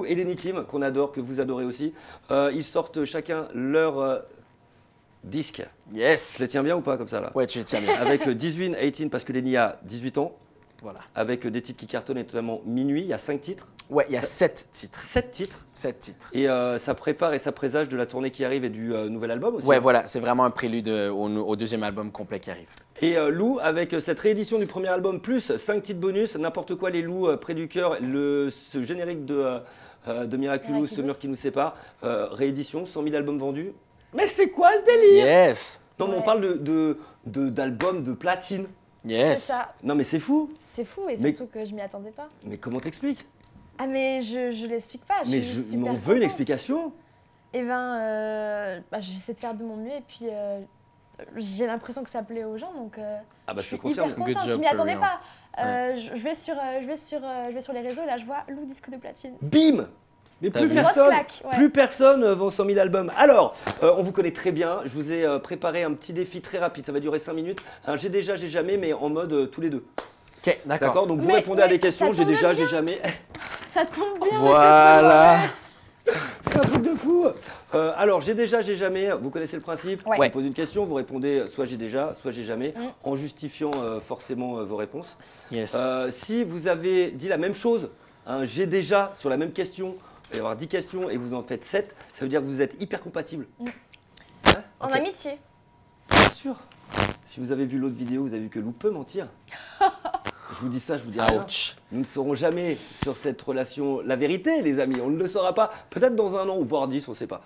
Et les Niklim, qu'on adore, que vous adorez aussi, ils sortent chacun leur disque. Yes. Je les tiens bien ou pas comme ça là? Ouais, tu les tiens bien. Avec 18, 18 parce que Lenny a 18 ans. Voilà. Avec des titres qui cartonnent, et notamment Minuit, il y a 5 titres. Ouais, il y a 7 titres. 7 titres. 7 titres. Et ça prépare et ça présage de la tournée qui arrive et du nouvel album aussi. Ouais, voilà, c'est vraiment un prélude au deuxième album complet qui arrive. Et Lou, avec cette réédition du premier album, plus 5 titres bonus, n'importe quoi les Lou, près du cœur, ce générique de Miraculous, ce mur qui nous sépare, réédition, 100 000 albums vendus. Mais c'est quoi ce délire? Yes. Non, mais on parle d'albums de platine. Yes. C'est ça. Non, mais c'est fou. C'est fou et Mais- surtout que je m'y attendais pas. Mais comment t'expliques? Ah mais je l'explique pas. Mais suis super on veut une contente. explication. Eh ben, j'essaie de faire de mon mieux et puis j'ai l'impression que ça plaît aux gens donc. Ah bah je te je suis confirme. hyper Good contente. job Je m'y for attendais real. pas. Je vais sur les réseaux et là je vois Lou disque de platine. Bim. Mais T'as plus vu? personne, Grosse claque, ouais. plus personne vend 100 000 albums. Alors, on vous connaît très bien. Je vous ai préparé un petit défi très rapide. Ça va durer 5 minutes. Un j'ai déjà, j'ai jamais, mais en mode tous les deux. Ok, d'accord. D'accord. Donc vous Mais- répondez à des mais questions. ça J'ai tombe déjà, bien. j'ai jamais. Ça tombe bien. Voilà. C'est un truc de fou. Alors, j'ai déjà, j'ai jamais. Vous connaissez le principe. Ouais. On vous pose une question. Vous répondez soit j'ai déjà, soit j'ai jamais, Mm. en justifiant forcément vos réponses. Yes. Si vous avez dit la même chose, un j'ai déjà sur la même question, il va y avoir 10 questions et vous en faites 7, ça veut dire que vous êtes hyper compatibles. En Ok. amitié. Bien sûr. Si vous avez vu l'autre vidéo, vous avez vu que Lou peut mentir. Je vous dis ça, je vous dis rien. Ouch. Nous ne saurons jamais sur cette relation la vérité, les amis. On ne le saura pas. Peut-être dans un an ou voire 10, on ne sait pas.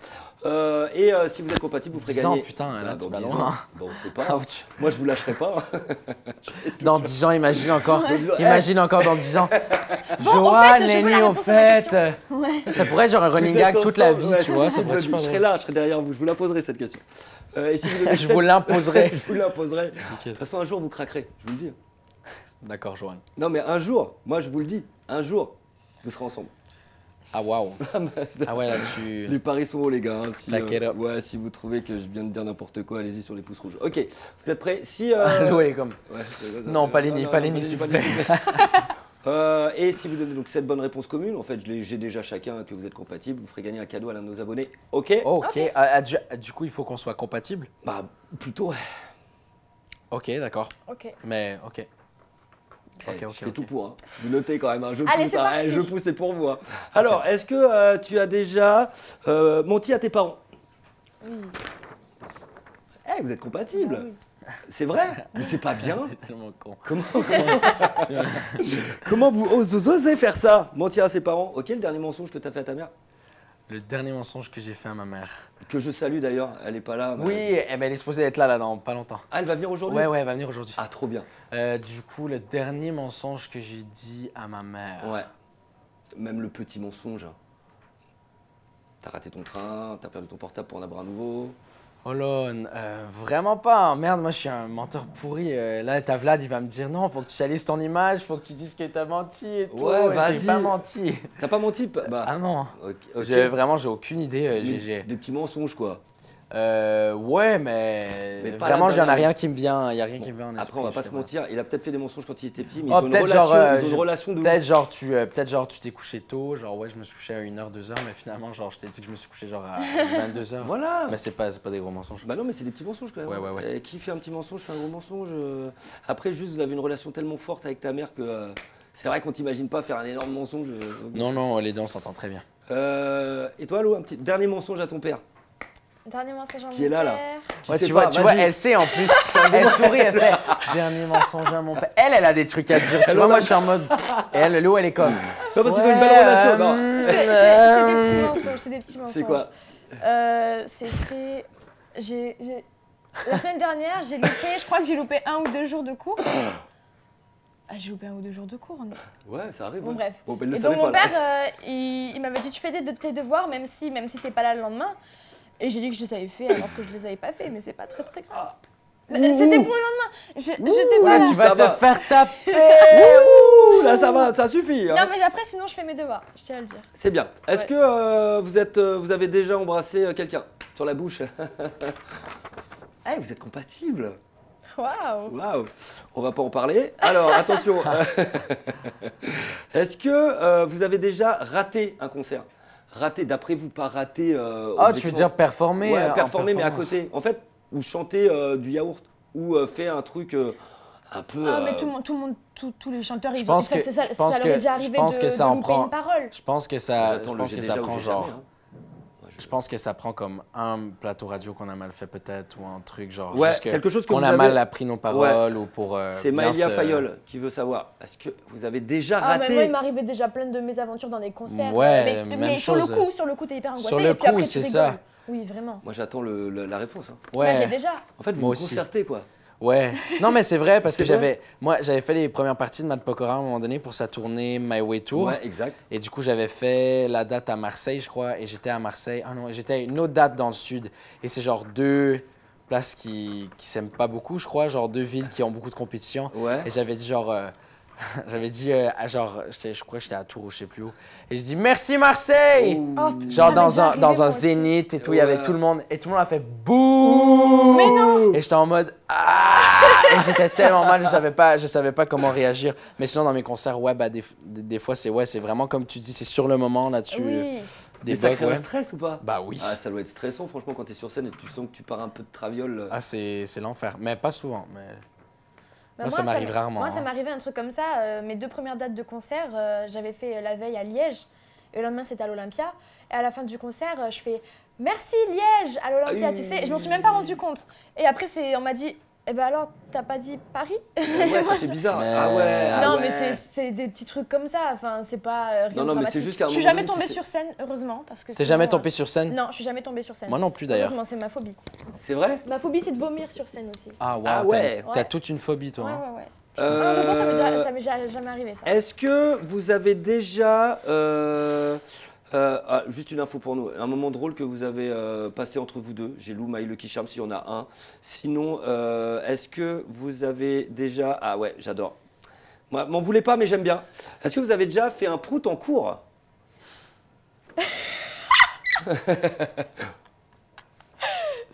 Si vous êtes compatibles, vous ferez 10 ans, gagner. putain, là, dans tu vas 10 loin. ans. Bon, on ne sait pas. Ouch. Moi, je vous lâcherai pas. Dans 10 ans, imagine encore. Ouais. Imagine encore dans 10 ans. au Joanne, fait, je veux Lenny, la au réponse à ma fait. Ouais. Ça pourrait être genre un running Vous gag êtes toute la ensemble, vie, ouais. tu vois. Ça pourrait être super Je serai drôle. là, je serai derrière vous. Je vous la poserai cette question. Et si vous donnez Je vous l'imposerai. je vous l'imposerai. De toute façon, un jour, vous craquerez. Je vous le dis. D'accord, Joanne. Non, mais un jour, moi, je vous le dis, un jour, vous serez ensemble. Ah, waouh. Ah ouais, là, tu. Les paris sont hauts, les gars. Hein. Si, Back it up. ouais, si vous trouvez que je viens de dire n'importe quoi, allez-y sur les pouces rouges. Ok, vous êtes prêts? Si. Lou, elle est comme. Ouais, Non, pas Lenny, pas Lenny, s'il vous plaît. Et si vous donnez donc 7 bonnes réponses communes, en fait, j'ai déjà chacun que vous êtes compatibles, vous ferez gagner un cadeau à l'un de nos abonnés. Ok? Ok. Du coup, il faut qu'on soit compatible. Bah, plutôt. Ouais. Ok, d'accord. Ok. Mais ok. Ok, Je ok, fais ok. tout pour. Hein. Vous notez quand même. Hein. Je Allez, pousse. c'est Hein. parti. Je pousse, c'est pour vous. Hein. Alors, est-ce que tu as déjà menti à tes parents? Oui. Eh, vous êtes compatibles. Ah oui. C'est vrai? Mais c'est pas bien. C'est tellement con. Comment vous osez faire ça? Mentir à ses parents? Ok, le dernier mensonge que tu as fait à ta mère? Le dernier mensonge que j'ai fait à ma mère. Que je salue d'ailleurs, elle est pas là. mais- Oui, eh ben, elle est supposée être là dans pas longtemps. Ah, elle va venir aujourd'hui? Ouais, ouais, elle va venir aujourd'hui. Ah, trop bien. Du coup, le dernier mensonge que j'ai dit à ma mère. Ouais. Même le petit mensonge. Hein. T'as raté ton train, t'as perdu ton portable pour en avoir un nouveau. Oh là, vraiment pas. Merde, moi je suis un menteur pourri. Là, t'as Vlad, il va me dire non, faut que tu salisses ton image, faut que tu dises que t'as menti et tout. Ouais, J'ai vas-y. pas menti. T'as pas menti? Bah. Ah non. Ok. Vraiment, j'ai aucune idée. Mais des petits mensonges quoi. Ouais, mais pas vraiment, la il y en a dernière. rien qui me vient. Il y a rien qui me vient en esprit. Après, on va pas je se sais mentir, il a peut-être fait des mensonges quand il était petit, mais Oh, ils ont une peut-être relation, genre, ils ont une relation de ouf. Peut-être genre tu t'es couché tôt, genre ouais je me suis couché à 1h, 2h, mais finalement genre je t'ai dit que je me suis couché genre à 22h. Voilà. Mais c'est pas des gros mensonges. Bah non, mais c'est des petits mensonges quand même. Ouais, ouais, ouais. Et qui fait un petit mensonge fait un gros mensonge. Après, juste, vous avez une relation tellement forte avec ta mère que c'est vrai qu'on t'imagine pas faire un énorme mensonge. Non, non, les deux on s'entend très bien. Et toi, Lou, un petit dernier mensonge à ton père? Dernier mensonge à Qui est mon là, là. père. Ouais, sais tu vois, pas, vas-y. elle sait en plus. Elle sourit, elle fait dernier mensonge à mon père. Elle a des trucs à dire. Tu vois, moi je suis en mode. Et elle, Lou, elle est comme. Non, parce qu'ils ont une belle relation. Non. C'est des petits mensonges, c'est des petits mensonges. C'est quoi? C'était. La semaine dernière, j'ai loupé, je crois que j'ai loupé 1 ou 2 jours de cours. Ah, j'ai loupé 1 ou 2 jours de cours. Ouais, ça arrive. Bon, ouais. bref. Bon, ben, elle le Et savait donc, mon pas, là. père, il m'avait dit tu fais tes devoirs, même si t'es pas là le lendemain. Et j'ai dit que je les avais fait alors que je les avais pas fait, mais c'est pas très très grave. C'était pour le lendemain. J'étais pas Là, là. tu Ça vas va. te faire taper. Ouh, là, ça va, ça suffit. Hein. Non, mais après, sinon, je fais mes devoirs, je tiens à le dire. C'est bien. Est-ce Ouais. que vous avez déjà embrassé quelqu'un sur la bouche? Eh, vous êtes compatibles. Waouh. Waouh, on va pas en parler. Alors, attention. Est-ce que vous avez déjà raté un concert? Raté, d'après vous, pas raté. Ah, tu veux dire performer Ouais, en performer, mais à performance. côté. En fait, ou chanter du yaourt, ou fait un truc un peu. Ah, mais tout le monde, tous les chanteurs, Je ils pense ça, que- ça, je ça pense leur que- est déjà je arrivé pense que ça de en louper prend- une parole. Je pense que J'attends le j'ai déjà ou prend j'ai genre. jamais, hein. Je pense que ça prend comme un plateau radio qu'on a mal fait peut-être ou un truc genre Ouais, juste quelque chose que qu'on vous a avez- mal appris nos paroles ou pour C'est bien Maëlia se- Fayol qui veut savoir. Est-ce que vous avez déjà Ah, mais raté? moi, il m'arrivait déjà plein de mésaventures dans des concerts. Ouais, mais même sur le chose. coup, t'es hyper angoissé. Sur le et puis après, coup, tu c'est ça. rigoles. Oui, vraiment. Moi, j'attends la réponse. Hein. Bah, j'ai Ouais. déjà. En fait, vous Moi vous aussi. concertez, quoi. Ouais. Non mais c'est vrai parce que C'est vrai? j'avais fait les premières parties de Matt Pokora à un moment donné pour sa tournée My Way Tour. Ouais, exact. Et du coup, j'avais fait la date à Marseille, je crois, et j'étais à Marseille. Ah non, j'étais à une autre date dans le sud. Et c'est genre deux places qui s'aiment pas beaucoup, je crois, genre deux villes qui ont beaucoup de compétition. Ouais. Et j'avais dit genre, je crois que j'étais à Tours ou je sais plus où. Et je dis merci Marseille. Ouh. Oh, Genre ça m'est dans déjà un, arrivé, dans moi un aussi. zénith et tout, il y avait Ouais. tout le monde. Et tout le monde a fait bouh. Mais non. Et j'étais en mode ah. Et j'étais tellement mal, je savais pas comment réagir. Mais sinon dans mes concerts, ouais, bah des fois c'est vraiment comme tu dis, c'est sur le moment là tu Oui. Mais ça développes, crée un ouais. stress ou pas? Bah oui. Ah, ça doit être stressant, franchement, quand tu es sur scène et tu sens que tu pars un peu de traviole. Ah c'est l'enfer, mais pas souvent. Mais Bah, moi, ça m'arrive rarement. Moi, ça hein. m'arrivait un truc comme ça. Mes 2 premières dates de concert, j'avais fait la veille à Liège. Et le lendemain, c'était à l'Olympia. Et à la fin du concert, je fais merci Liège à l'Olympia, Ah oui. tu sais. Et je m'en suis même pas rendu compte. Et après, on m'a dit, eh ben alors, t'as pas dit Paris? Ouais, ça fait bizarre. Mais- Ah ouais. ah Non, ouais. mais c'est des petits trucs comme ça. Enfin, c'est pas rien Non, de non, mais dramatique. c'est juste qu'à un Je suis moment jamais donné, tombée tu sais- sur scène, heureusement, parce que T'es sinon, jamais tombé sur scène? Non, je suis jamais tombée sur scène. Moi non plus d'ailleurs. Heureusement, c'est ma phobie. C'est vrai? Ma phobie, c'est de vomir sur scène aussi. Ah ouais. Ah ouais. T'as Ouais. toute une phobie toi. Ouais, hein. ouais, ouais. Heureusement, Euh, ça m'est jamais arrivé, ça. Est-ce que vous avez déjà. Juste une info pour nous. Un moment drôle que vous avez passé entre vous deux. J'ai Lou, My Lucky Charm, s'il y en a un. Sinon, est-ce que vous avez déjà. Ah ouais, j'adore. Moi, m'en voulez pas, mais j'aime bien. Est-ce que vous avez déjà fait un prout en cours?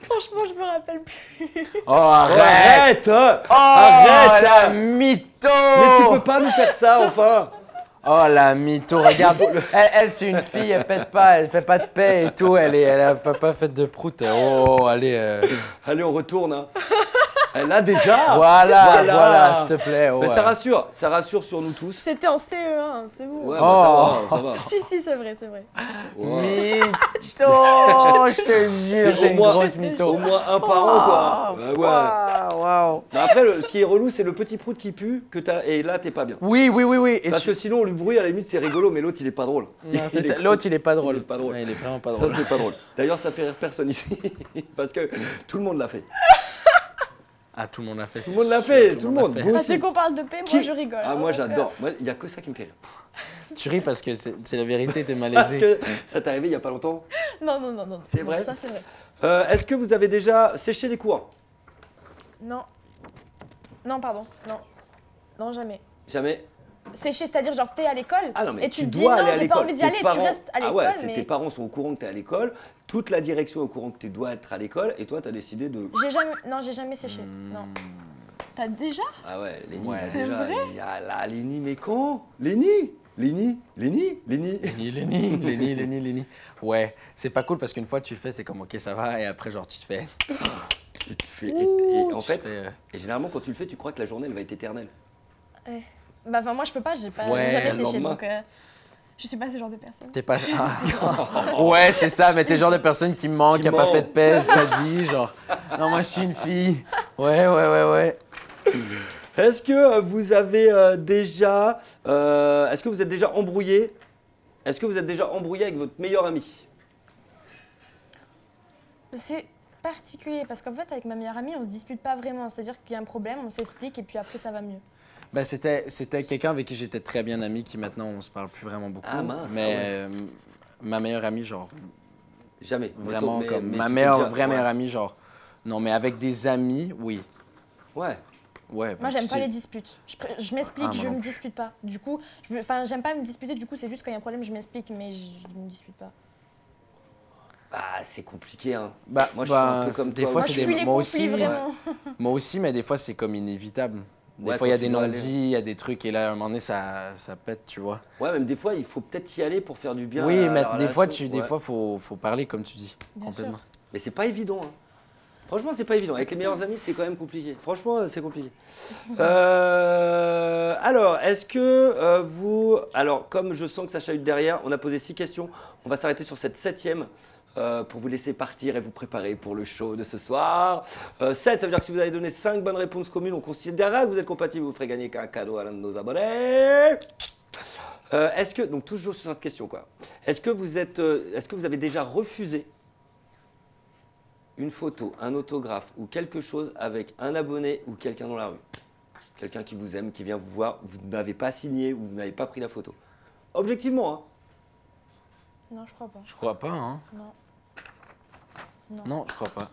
Franchement, je me rappelle plus. Oh arrête. Arrête! Oh Arrête! la mytho. Mais tu peux pas nous faire ça, enfin! Oh la mytho, regarde. Elle c'est une fille, elle pète pas, elle fait pas de paix et tout. Elle a pas fait de prout. Oh allez. Allez, on retourne. Hein. Elle a déjà! Voilà, s'il te plaît. Oh, Mais ouais. ça rassure sur nous tous. C'était en CE1, c'est vous. Ouais, Oh. bah, ça va. Si, c'est vrai, c'est vrai. Ouais. Mytho, je te jure, C'est t'es une au moins- grosse mytho. Au moins un par an, quoi. Ouais, ouais. Waouh. Mais après, ce qui est relou, c'est le petit prout qui pue, et là, t'es pas bien. Oui. Et Parce que sinon, le bruit, à la limite, c'est rigolo, mais l'autre, il est pas drôle. Non, c'est ça. L'autre, il est pas drôle. Il est pas drôle. Ouais, il est vraiment pas Ça, drôle. c'est pas drôle. D'ailleurs, ça fait rire personne ici. Parce que tout le monde l'a fait. Ah, tout le monde l'a fait. Tout le monde l'a fait, tout le monde. l'a Vous Ah, aussi. c'est qu'on parle de paix, moi Qui- je rigole. Ah, moi, j'adore. Moi, il y a que ça qui me fait rire. Tu ris parce que c'est la vérité, t'es Parce malaisé. que ça t'est arrivé il y a pas longtemps. Non. C'est Non, vrai Ça, c'est vrai. Est-ce que vous avez déjà séché les cours? Non. Non, pardon. Non, jamais. Jamais. Sécher, c'est-à-dire genre t'es à l'école Ah non, mais et tu tu te dis dois non, aller à j'ai l'école. pas envie d'y Tes aller, tu parents- restes à Ah ouais, l'école. c'est Mais tes parents sont au courant que tu es à l'école, toute la direction est au courant que tu dois être à l'école, et toi, tu as décidé de. j'ai jamais séché. Non. T'as déjà? Ah ouais, Léni, Ouais. C'est déjà, vrai il y a là, Léni, mais quand Léni. Léni. Ouais, c'est pas cool parce qu'une fois tu le fais, c'est comme ok, ça va, et après, genre, tu te fais. Et tu fais- et en tu fait, te fais, et généralement, quand tu le fais, tu crois que la journée, elle va être éternelle. Bah, enfin, moi je peux pas, j'ai Ouais, jamais le séché lendemain. donc je suis pas ce genre de personne. T'es pas. Ah. Ouais, c'est ça, mais t'es le genre de personne qui ment, Qui qui a pas ment. fait de paix de sa vie, genre. Non, moi je suis une fille. Ouais. Est-ce que vous avez déjà. Est-ce que vous êtes déjà embrouillé? Est-ce que vous êtes déjà embrouillé avec votre meilleur ami? C'est particulier parce qu'en fait avec ma meilleure amie on se dispute pas vraiment, c'est-à-dire qu'il y a un problème, on s'explique et puis après ça va mieux. Ben, c'était quelqu'un avec qui j'étais très bien ami, qui maintenant on se parle plus vraiment beaucoup. Ah, mince, mais ah ouais. ma meilleure amie, genre, Jamais. vraiment Mais- comme mais ma tu t'es meilleure, déjà- vraie ouais. meilleure amie, genre, non, mais avec des amis, oui. Ouais. Ouais. Moi ben, j'aime tu pas dis- les disputes, je m'explique, Ah, moi je non me dispute pas. Du coup, j'aime pas me disputer, du coup c'est juste quand il y a un problème je m'explique mais je me dispute pas. Bah, c'est compliqué, hein. Bah, Moi, je suis un peu comme des toi. fois, Moi, c'est je fuis les moi conflits, aussi. vraiment. Moi aussi, mais des fois, c'est comme inévitable. Des Ouais, fois, il y a quand des tu dois aller. non-dits, il y a des trucs, et là, à un moment donné, ça pète, tu vois. Ouais, même des fois, il faut peut-être y aller pour faire du bien. Oui, à mais la des fois, relation. des Ouais. fois, faut parler, comme tu dis, Bien complètement. sûr. Mais c'est pas évident, hein. Franchement, c'est pas évident. Avec les meilleurs amis, c'est quand même compliqué. Franchement, c'est compliqué. Alors, est-ce que vous... Alors, comme je sens que ça chahute derrière, on a posé 6 questions. On va s'arrêter sur cette 7e pour vous laisser partir et vous préparer pour le show de ce soir. 7, ça veut dire que si vous avez donné 5 bonnes réponses communes, on considérera que vous êtes compatible. Vous ferez gagner un cadeau à l'un de nos abonnés. Est-ce que... Donc, toujours sur cette question, quoi. Est-ce que vous avez déjà refusé une photo, un autographe ou quelque chose avec un abonné ou quelqu'un dans la rue? Quelqu'un qui vous aime, qui vient vous voir, vous n'avez pas signé ou vous n'avez pas pris la photo. Objectivement, hein. Non, je crois pas. Je crois pas, hein. Non. Non, je crois pas.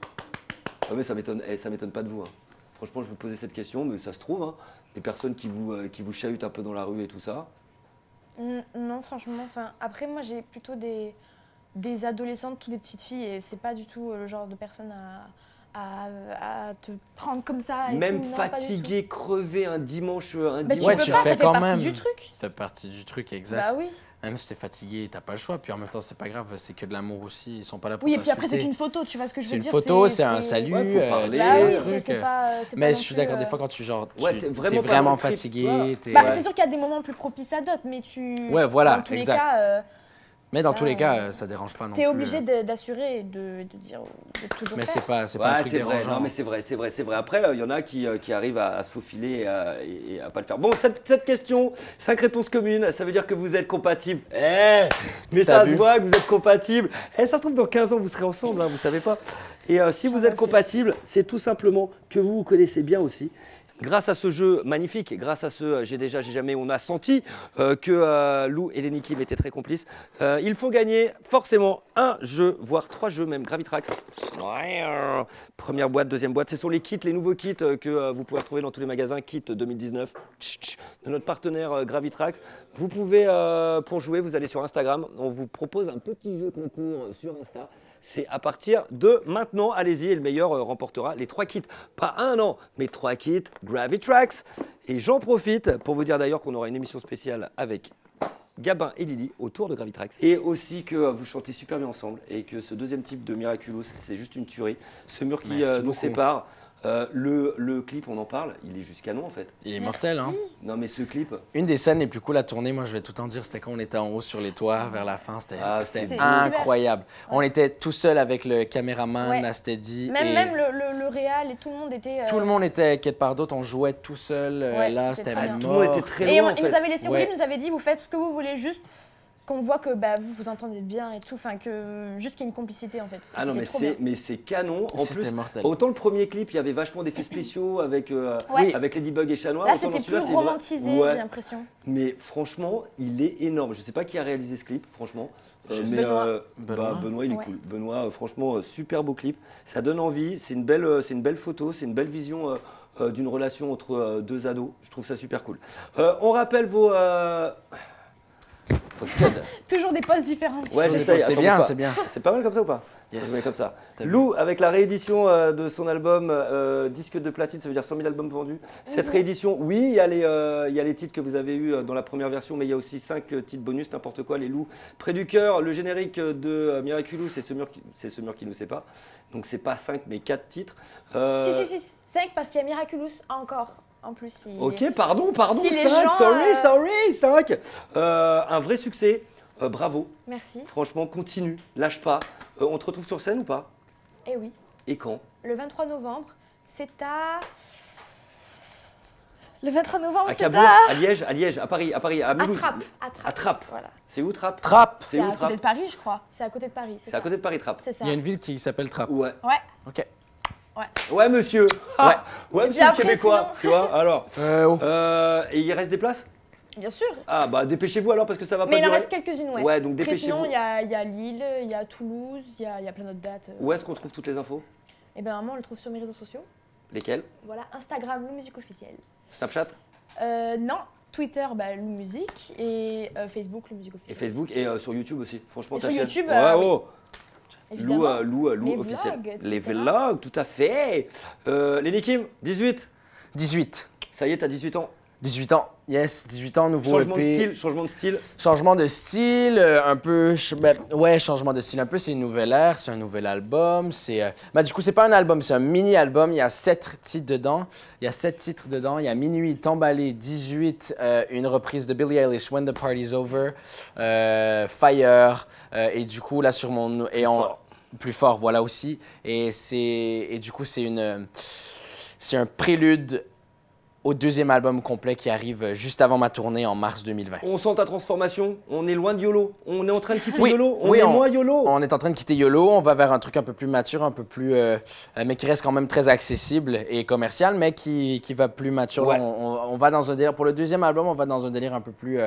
Ah, mais ça m'étonne pas de vous, hein. Franchement, je vous posais cette question, mais ça se trouve, hein, des personnes qui vous chahutent un peu dans la rue et tout ça. Non, franchement. Enfin, après, moi, j'ai plutôt des adolescentes ou des petites filles et c'est pas du tout le genre de personne à te prendre comme ça. Et Même tout. Non, pas du fatigué, crevé un dimanche, tout. Bah, tu Ouais, peux tu pas, le fais ça fait quand partie même. du truc. Ça fait partie du truc, exact. Bah oui. Même si t'es fatigué, t'as pas le choix. Puis en même temps, c'est pas grave, c'est que de l'amour aussi. Ils sont pas là pour Oui, et puis après, c'est t'insulter. qu'une photo, tu vois ce que je veux C'est une dire. photo, c'est un salut, Ouais, faut parler. Bah oui, truc. c'est pas. C'est Mais pas je non suis plus, d'accord, des fois, quand tu Ouais, t'es t'es vraiment pas vraiment dans le trip, fatigué, t'es... Bah, Ouais. c'est sûr qu'il y a des moments plus propices à d'autres, mais tu. Ouais, voilà, dans tous exact. les cas, Mais dans ça, tous les cas, ça dérange pas non t'es plus. obligé d'assurer et de dire, de toujours Mais faire. c'est pas un Ouais, truc c'est vrai. dérangeant. Non, mais c'est vrai. Après, il y en a qui arrivent à se faufiler et à pas le faire. Bon, cette question, 5 réponses communes, ça veut dire que vous êtes compatibles. Mais T'as ça vu se voit que vous êtes compatibles. Ça se trouve, dans 15 ans, vous serez ensemble, hein, vous savez pas. Et si vous êtes compatibles, c'est tout simplement que vous vous connaissez bien aussi. Grâce à ce jeu magnifique, grâce à ce j'ai jamais, on a senti que Lou et Lenny Kim étaient très complices. Il faut gagner forcément un jeu, voire 3 jeux même, Gravitrax. Première boîte, deuxième boîte, ce sont les kits, les nouveaux kits que vous pouvez retrouver dans tous les magasins, kit 2019 de notre partenaire Gravitrax. Vous pouvez, pour jouer, vous allez sur Instagram, on vous propose un petit jeu concours sur Insta. C'est à partir de maintenant, allez-y, et le meilleur remportera les 3 kits. Pas un, non, mais 3 kits Gravitrax. Et j'en profite pour vous dire d'ailleurs qu'on aura une émission spéciale avec Gabin et Lily autour de Gravitrax. Et aussi que vous chantez super bien ensemble et que ce deuxième type de Miraculous, c'est juste une tuerie. Ce mur qui Merci nous beaucoup. sépare, le clip, on en parle, il est juste canon en fait. Il est mortel, hein. Non mais ce clip, Une des scènes les plus cool à tourner, moi je vais tout en dire, c'était quand on était en haut sur les toits vers la fin, c'était Ah, c'était c'était incroyable. On était tout seul avec le caméraman, Ouais. la steady. Même, et même le réal et tout le monde était. tout le monde était quelque part d'autre, on jouait tout seul. Ouais, là, c'était c'était très bien. mort. tout le monde était très Et loin en il nous fait. avait laissé rouler, Ouais. il nous avait dit vous faites ce que vous voulez, juste qu'on voit que bah, vous vous entendez bien et tout, enfin que juste qu'il y ait une complicité en fait. Ah non C'était trop bien. mais c'est canon. En C'était plus, mortel. autant le premier clip, il y avait vachement d'effets spéciaux avec, Ouais. avec Ladybug et Chat Noir. Là autant dans c'était celui-là, plus c'est vrai- romantisé, Ouais. j'ai l'impression. Mais franchement, il est énorme. Je sais pas qui a réalisé ce clip, franchement. Je Mais sais. Benoît. Benoît, il est Ouais. cool. Benoît, franchement, super beau clip. Ça donne envie. C'est une belle photo. C'est une belle vision d'une relation entre 2 ados. Je trouve ça super cool. On rappelle vos scuds. Toujours des postes différentes. Ouais, j'essaye. C'est Attends, bien, bouge pas. c'est bien. C'est pas mal comme ça ou pas? Yes. Je mets comme ça. T'as vu. Lou, avec la réédition de son album disque de platine, ça veut dire 100 000 albums vendus. Cette réédition, oui, il y a les titres que vous avez eus dans la première version, mais il y a aussi 5 titres bonus, n'importe quoi, les Lou. Près du cœur, le générique de Miraculous, c'est ce mur qui nous sépare. Donc c'est pas 5 mais 4 titres. Si, 5 parce qu'il y a Miraculous encore. En plus, Ok, pardon, Si les 5, gens, sorry, 5. Un vrai succès, bravo. Merci. Franchement, continue, lâche pas. On te retrouve sur scène ou pas? Eh oui. Et quand? Le 23 novembre, c'est à. Le 23 novembre, À c'est Cabourg, à. à Liège, à Paris, à Mulhouse. À Trappes. Voilà. C'est où Trappes? Trappe. C'est C'est où à côté Trappes? de Paris, je crois. C'est à côté de Paris. C'est à côté de Paris, Trappes. C'est ça. Il y a une ville qui s'appelle Trappe. Ouais. Ouais. Ok. Ouais, monsieur. Ah, ouais, monsieur puis le après, Québécois. sinon- Tu vois, alors. Oh. Et il reste des places? Bien sûr. Ah, bah dépêchez-vous alors parce que ça va Mais pas il en durer. reste quelques-unes, ouais. Ouais, donc Après, dépêchez-vous. sinon, il y a Lille, il y a Toulouse, il y a plein d'autres dates. Où est-ce qu'on trouve toutes les infos? Et bien, normalement, on le trouve sur mes réseaux sociaux. Lesquelles? Voilà, Instagram, Lou Musique officielle. Snapchat? Non, Twitter, Lou Musique. Et Facebook, Lou Musique Et officielle. Facebook et sur YouTube aussi. Franchement, Et ta sur chaîne. YouTube, Ouais, oui. oh. Évidemment. Lou Les officiel. vlogs, etc. Les vlogs, tout à fait. Lenny Kim, 18. 18. Ça y est, t'as 18 ans. 18 ans, yes, 18 ans, nouveau Changement de EP. style, changement de style. Changement de style, un peu, ouais, changement de style un peu, c'est une nouvelle ère, c'est un nouvel album, du coup, c'est pas un album, c'est un mini-album, il y a 7 titres dedans, il y a Minuit, T'emballer, 18, une reprise de Billie Eilish, When the Party's Over, Fire, et du coup, là, sur mon... Plus fort, voilà aussi, et du coup, c'est un prélude au deuxième album complet qui arrive juste avant ma tournée en mars 2020. On sent ta transformation, on est loin de YOLO, on est en train de quitter Oui, YOLO, oui, moins YOLO. On est en train de quitter YOLO, on va vers un truc un peu plus mature, un peu plus, mais qui reste quand même très accessible et commercial, mais qui va plus mature. Ouais. On va dans un délire, pour le deuxième album, on va dans un délire un peu plus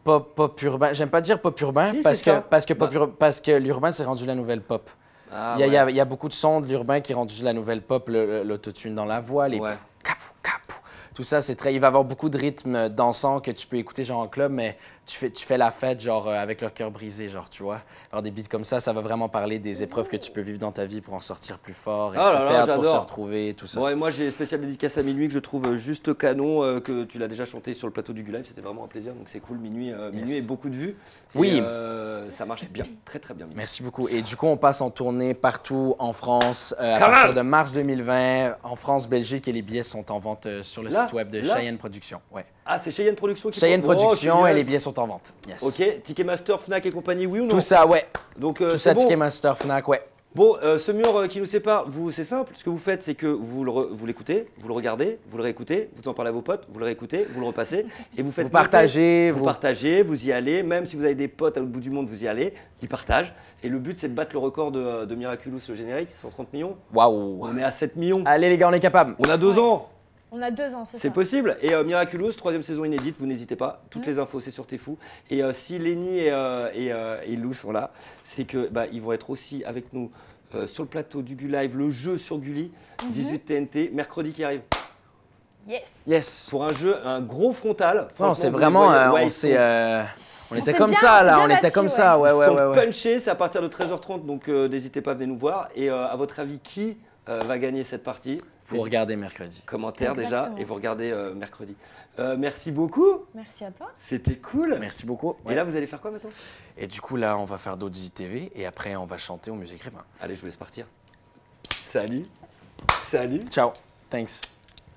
pop urbain. J'aime pas dire pop urbain Si, parce que que l'urbain c'est rendu la nouvelle pop. Ah, Il y a beaucoup de sons de l'urbain qui est rendu la nouvelle pop, l'autotune dans la voix, les capou, capou. Tout ça, il va y avoir beaucoup de rythmes dansants que tu peux écouter genre en club, mais tu fais la fête genre avec leur cœur brisé, genre, tu vois. Alors des beats comme ça va vraiment parler des épreuves que tu peux vivre dans ta vie pour en sortir plus fort et se perdre pour se retrouver, tout ça. Bon, et moi j'ai spécial dédicace à Minuit que je trouve juste canon, que tu l'as déjà chanté sur le plateau du Live, c'était vraiment un plaisir, donc c'est cool. Minuit et beaucoup de vues. Oui. Et, ça marche bien, très très bien. Minuit. Merci beaucoup. Et du coup, on passe en tournée partout en France à partir de mars 2020, en France, Belgique, et les billets sont en vente sur le site web de Cheyenne Productions. Ouais. Ah, c'est Cheyenne Productions qui Cheyenne Productions et les billets billets sont en vente. Yes. Ok, Ticketmaster, Fnac et compagnie, oui ou non? Tout ça, ouais. Donc, Tout c'est ça, bon. Ticketmaster, Fnac, ouais. Bon, ce mur qui nous sépare, c'est simple. Ce que vous faites, c'est que vous l'écoutez, vous le regardez, vous le réécoutez, vous en parlez à vos potes, vous le réécoutez, vous le repassez et vous faites. Vous partagez. Vous partagez, vous y allez. Même si vous avez des potes à l'autre bout du monde, vous y allez, ils partagent. Et le but, c'est de battre le record de Miraculous, le générique, 130 millions. Waouh. On est à 7 millions. Allez, les gars, on est capable. On a 2 ans. On a 2 ans, c'est ça. C'est possible. Et Miraculous, 3e saison inédite, vous n'hésitez pas. Toutes les infos, c'est sur T'es Fou. Et si Lenny et Lou sont là, c'est que ils vont être aussi avec nous sur le plateau du Live, le jeu sur Gulli, 18 TNT, mercredi qui arrive. Yes. Pour un jeu, un gros frontal. Non, c'est vraiment, on était comme ça là, on était comme ça, ouais. Ils sont punchés, c'est à partir de 13h30, donc n'hésitez pas à venir nous voir. Et à votre avis, qui va gagner cette partie? Vous regardez mercredi. Commentaire Exactement. déjà et vous regardez mercredi. Merci beaucoup. Merci à toi. C'était cool. Merci beaucoup. Et là, vous allez faire quoi maintenant? Et du coup, là, on va faire d'autres ITV et après, on va chanter au Musique Répin. Allez, je vous laisse partir. Salut. Salut. Ciao. Thanks.